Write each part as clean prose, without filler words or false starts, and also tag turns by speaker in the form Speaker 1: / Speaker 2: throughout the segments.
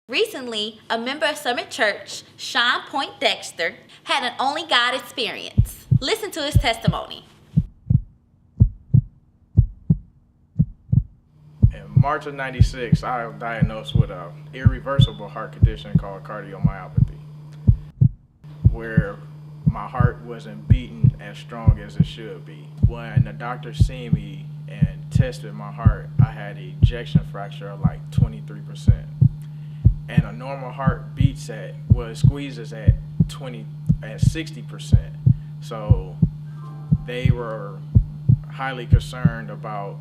Speaker 1: Recently, a member of Summit Church, Sean Point Dexter, had an only God experience. Listen to his testimony.
Speaker 2: In March of '96, I was diagnosed with an irreversible heart condition called cardiomyopathy, where my heart wasn't beating as strong as it should be. When the doctor seen me and tested my heart, I had an ejection fraction of like 23%. And a normal heart beats squeezes at 60%. So they were highly concerned about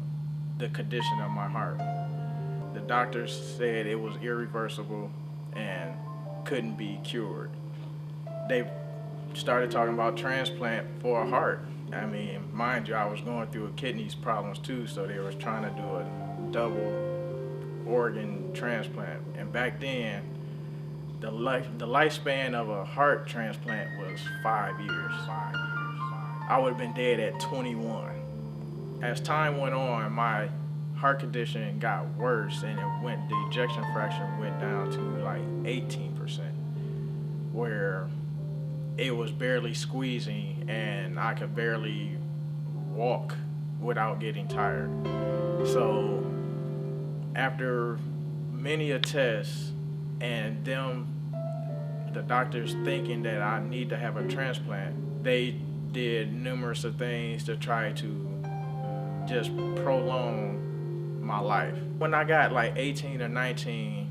Speaker 2: the condition of my heart. The doctors said it was irreversible and couldn't be cured. They started talking about transplant for a heart. I mean, mind you, I was going through kidneys problems too, so they was trying to do a double organ transplant. And back then, the lifespan of a heart transplant was 5 years. I would have been dead at 21. As time went on, my heart condition got worse, and the ejection fraction went down to like 18%, where it was barely squeezing and I could barely walk without getting tired. So after many a test and the doctors thinking that I need to have a transplant, they did numerous of things to try to just prolong my life. When I got like 18 or 19,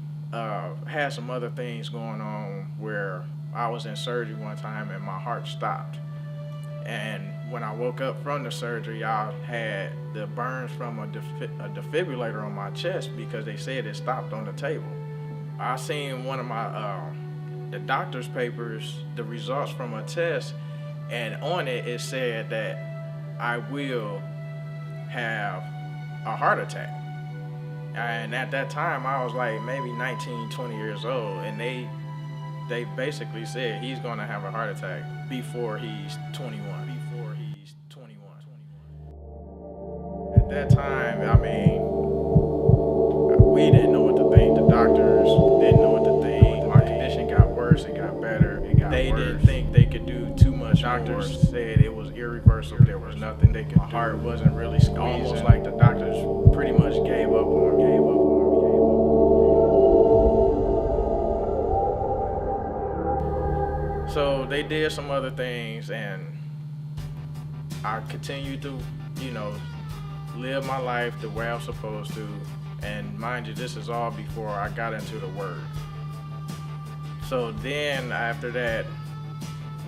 Speaker 2: had some other things going on where I was in surgery one time and my heart stopped. And when I woke up from the surgery, I had the burns from a defibrillator on my chest because they said it stopped on the table. I seen one of the doctor's papers, the results from a test, and on it said that I will have a heart attack. And at that time, I was like maybe 19, 20 years old, and they basically said he's going to have a heart attack before he's 21. At that time, I mean, we didn't know what to think. The doctors didn't know what to think. My condition got worse. It got better. They didn't think they could do too much. Doctors said it was irreversible. There was nothing they could do. My heart wasn't really squeezing. Almost like the doctors pretty much gave up on me. So they did some other things, and I continued to, live my life the way I was supposed to. And mind you, this is all before I got into the Word. So then after that,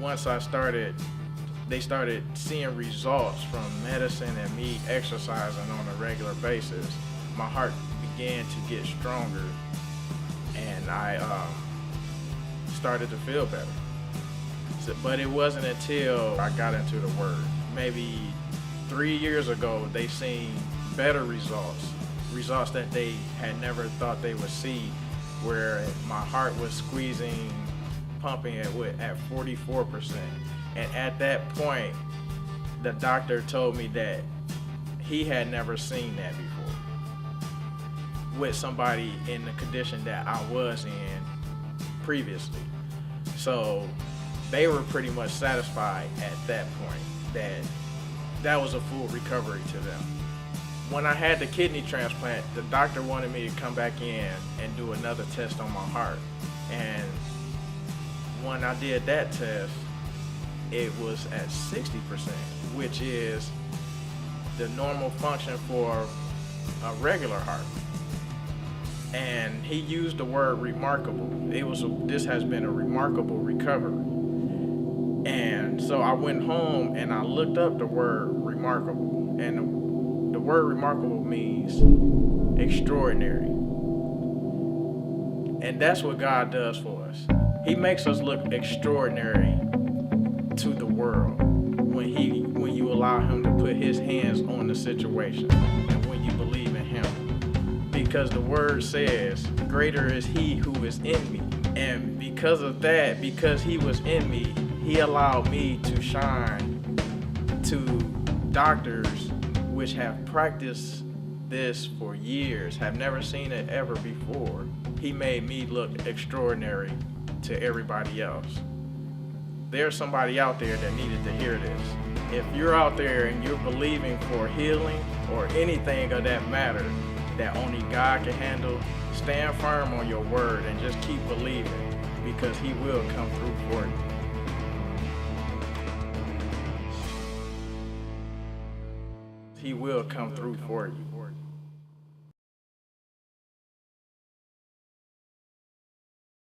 Speaker 2: once they started seeing results from medicine and me exercising on a regular basis, my heart began to get stronger, and I started to feel better. But it wasn't until I got into the Word. Maybe 3 years ago, they seen better results that they had never thought they would see, where my heart was squeezing, pumping at 44%. And at that point, the doctor told me that he had never seen that before with somebody in the condition that I was in previously. So they were pretty much satisfied at that point that was a full recovery to them. When I had the kidney transplant, the doctor wanted me to come back in and do another test on my heart. And when I did that test, it was at 60%, which is the normal function for a regular heart. And he used the word remarkable. This has been a remarkable recovery. And so I went home and I looked up the word remarkable. And the word remarkable means extraordinary. And that's what God does for us. He makes us look extraordinary to the world when you allow him to put his hands on the situation and when you believe in him. Because the word says, greater is he who is in me. And because of that, because he was in me, he allowed me to shine to doctors which have practiced this for years, have never seen it ever before. He made me look extraordinary to everybody else. There's somebody out there that needed to hear this. If you're out there and you're believing for healing or anything of that matter that only God can handle, stand firm on your word and just keep believing, because he will come through for you. He will come through for you.